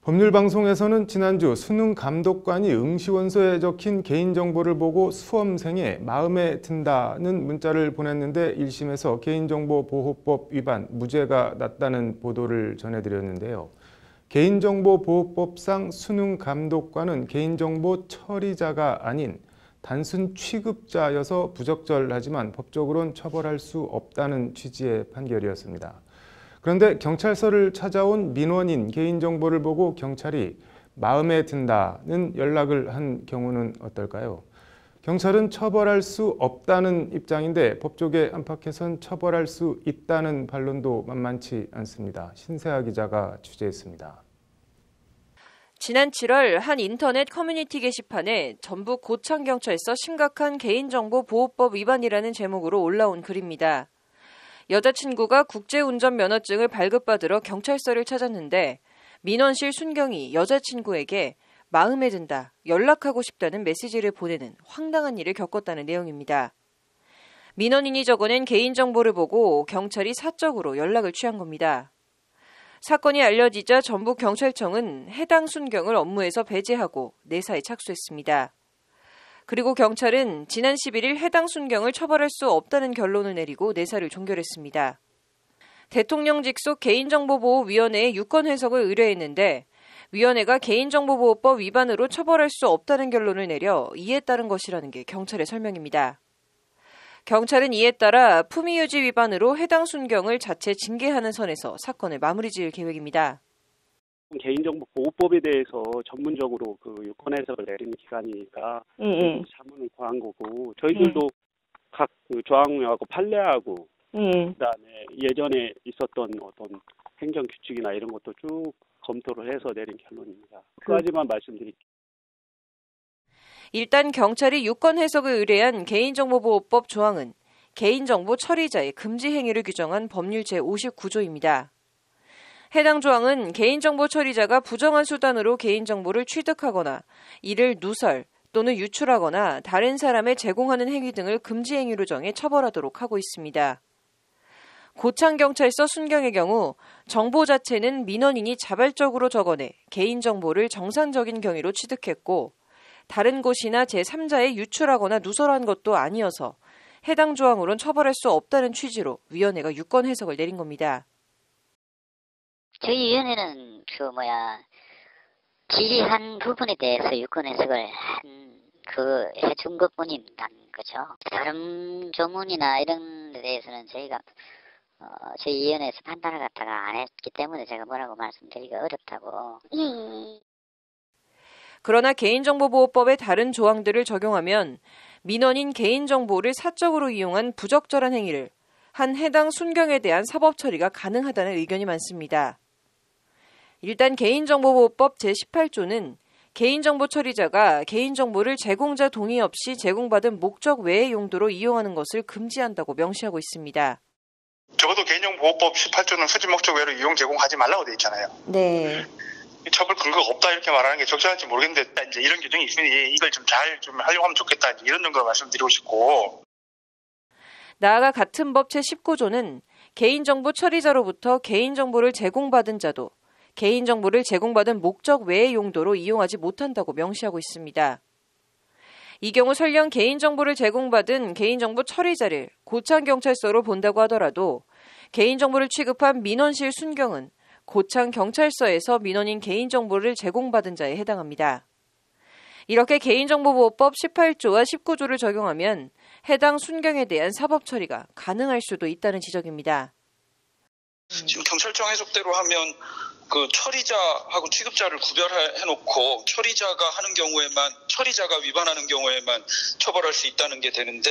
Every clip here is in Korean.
법률방송에서는 지난주 수능 감독관이 응시원서에 적힌 개인정보를 보고 수험생의 마음에 든다는 문자를 보냈는데 1심에서 개인정보보호법 위반 무죄가 났다는 보도를 전해드렸는데요. 개인정보보호법상 수능 감독관은 개인정보 처리자가 아닌 단순 취급자여서 부적절하지만 법적으로는 처벌할 수 없다는 취지의 판결이었습니다. 그런데 경찰서를 찾아온 민원인 개인정보를 보고 경찰이 마음에 든다는 연락을 한 경우는 어떨까요? 경찰은 처벌할 수 없다는 입장인데 법조계 안팎에선 처벌할 수 있다는 반론도 만만치 않습니다. 신세아 기자가 취재했습니다. 지난 7월 한 인터넷 커뮤니티 게시판에 전북 고창경찰서 심각한 개인정보보호법 위반이라는 제목으로 올라온 글입니다. 여자친구가 국제운전면허증을 발급받으러 경찰서를 찾았는데 민원실 순경이 여자친구에게 마음에 든다, 연락하고 싶다는 메시지를 보내는 황당한 일을 겪었다는 내용입니다. 민원인이 적어낸 개인정보를 보고 경찰이 사적으로 연락을 취한 겁니다. 사건이 알려지자 전북경찰청은 해당 순경을 업무에서 배제하고 내사에 착수했습니다. 그리고 경찰은 지난 11일 해당 순경을 처벌할 수 없다는 결론을 내리고 내사를 종결했습니다. 대통령 직속 개인정보보호위원회에 유권 해석을 의뢰했는데 위원회가 개인정보보호법 위반으로 처벌할 수 없다는 결론을 내려 이에 따른 것이라는 게 경찰의 설명입니다. 경찰은 이에 따라 품위유지 위반으로 해당 순경을 자체 징계하는 선에서 사건을 마무리 지을 계획입니다. 개인정보보호법에 대해서 전문적으로 그 유권 해석을 내리는 기관이니까 자문을 구한 거고 저희들도 각 그 조항하고 판례하고 그다음에 예전에 있었던 어떤 행정 규칙이나 이런 것도 쭉 검토를 해서 내린 결론입니다. 그까지만 말씀드릴게요. 일단 경찰이 유권 해석을 의뢰한 개인정보보호법 조항은 개인정보 처리자의 금지 행위를 규정한 법률 제59조입니다. 해당 조항은 개인정보 처리자가 부정한 수단으로 개인정보를 취득하거나 이를 누설 또는 유출하거나 다른 사람에 제공하는 행위 등을 금지 행위로 정해 처벌하도록 하고 있습니다. 고창경찰서 순경의 경우 정보 자체는 민원인이 자발적으로 적어내 개인정보를 정상적인 경위로 취득했고 다른 곳이나 제3자에 유출하거나 누설한 것도 아니어서 해당 조항으로는 처벌할 수 없다는 취지로 위원회가 유권 해석을 내린 겁니다. 저희 위원회는 지리한 부분에 대해서 유권 해석을 해준 것뿐이라는 거죠. 다른 조문이나 이런 데 대해서는 저희가 저희 위원회에서 판단을 갖다가 안 했기 때문에 제가 뭐라고 말씀드리기가 어렵다고. 그러나 개인정보보호법의 다른 조항들을 적용하면 민원인 개인정보를 사적으로 이용한 부적절한 행위를 한 해당 순경에 대한 사법 처리가 가능하다는 의견이 많습니다. 일단 개인정보보호법 제18조는 개인정보 처리자가 개인정보를 제공자 동의 없이 제공받은 목적 외의 용도로 이용하는 것을 금지한다고 명시하고 있습니다. 적어도 개인정보보호법 18조는 후지 목적 외로 이용 제공하지 말라고 돼 있잖아요. 네. 처벌 근거가 없다 이렇게 말하는 게 적절할지 모르겠는데 이제 이런 규정이 있으니 이걸 좀 잘 하려고 하면 좋겠다 이런 정도로 말씀드리고 싶고. 나아가 같은 법 제19조는 개인정보 처리자로부터 개인정보를 제공받은 자도 개인정보를 제공받은 목적 외의 용도로 이용하지 못한다고 명시하고 있습니다. 이 경우 설령 개인정보를 제공받은 개인정보 처리자를 고창경찰서로 본다고 하더라도 개인정보를 취급한 민원실 순경은 고창경찰서에서 민원인 개인정보를 제공받은 자에 해당합니다. 이렇게 개인정보보호법 18조와 19조를 적용하면 해당 순경에 대한 사법 처리가 가능할 수도 있다는 지적입니다. 지금 경찰청 해석대로 하면 그 처리자하고 취급자를 구별해놓고 처리자가 위반하는 경우에만 처벌할 수 있다는 게 되는데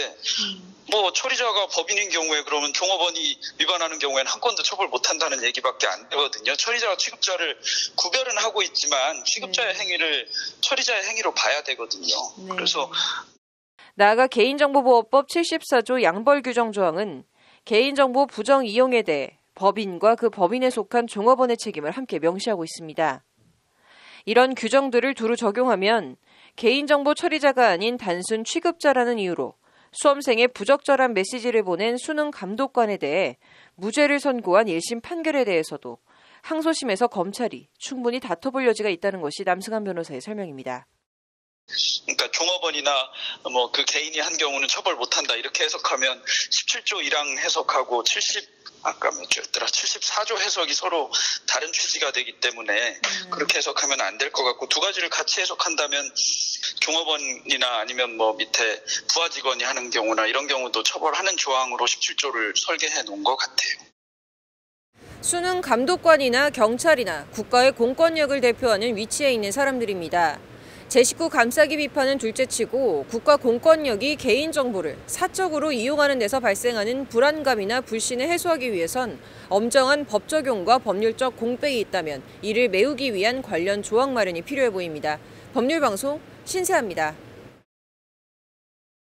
처리자가 법인인 경우에 그러면 종업원이 위반하는 경우에는 한 건도 처벌 못한다는 얘기밖에 안 되거든요. 처리자와 취급자를 구별은 하고 있지만 취급자의 행위를 처리자의 행위로 봐야 되거든요. 네. 그래서 나아가 개인정보보호법 74조 양벌 규정 조항은 개인정보 부정 이용에 대해 법인과 그 법인에 속한 종업원의 책임을 함께 명시하고 있습니다. 이런 규정들을 두루 적용하면 개인정보 처리자가 아닌 단순 취급자라는 이유로 수험생의 부적절한 메시지를 보낸 수능 감독관에 대해 무죄를 선고한 1심 판결에 대해서도 항소심에서 검찰이 충분히 다퉈볼 여지가 있다는 것이 남승환 변호사의 설명입니다. 그러니까 종업원이나 뭐 그 개인이 한 경우는 처벌 못한다 이렇게 해석하면 17조 1항 해석하고 74조 해석이 서로 다른 취지가 되기 때문에 그렇게 해석하면 안 될 것 같고 두 가지를 같이 해석한다면 종업원이나 아니면 뭐 밑에 부하 직원이 하는 경우나 이런 경우도 처벌하는 조항으로 17조를 설계해 놓은 것 같아요. 수능 감독관이나 경찰이나 국가의 공권력을 대표하는 위치에 있는 사람들입니다. 제 식구 감싸기 비판은 둘째치고 국가 공권력이 개인정보를 사적으로 이용하는 데서 발생하는 불안감이나 불신을 해소하기 위해선 엄정한 법 적용과 법률적 공백이 있다면 이를 메우기 위한 관련 조항 마련이 필요해 보입니다. 법률방송 신세아입니다.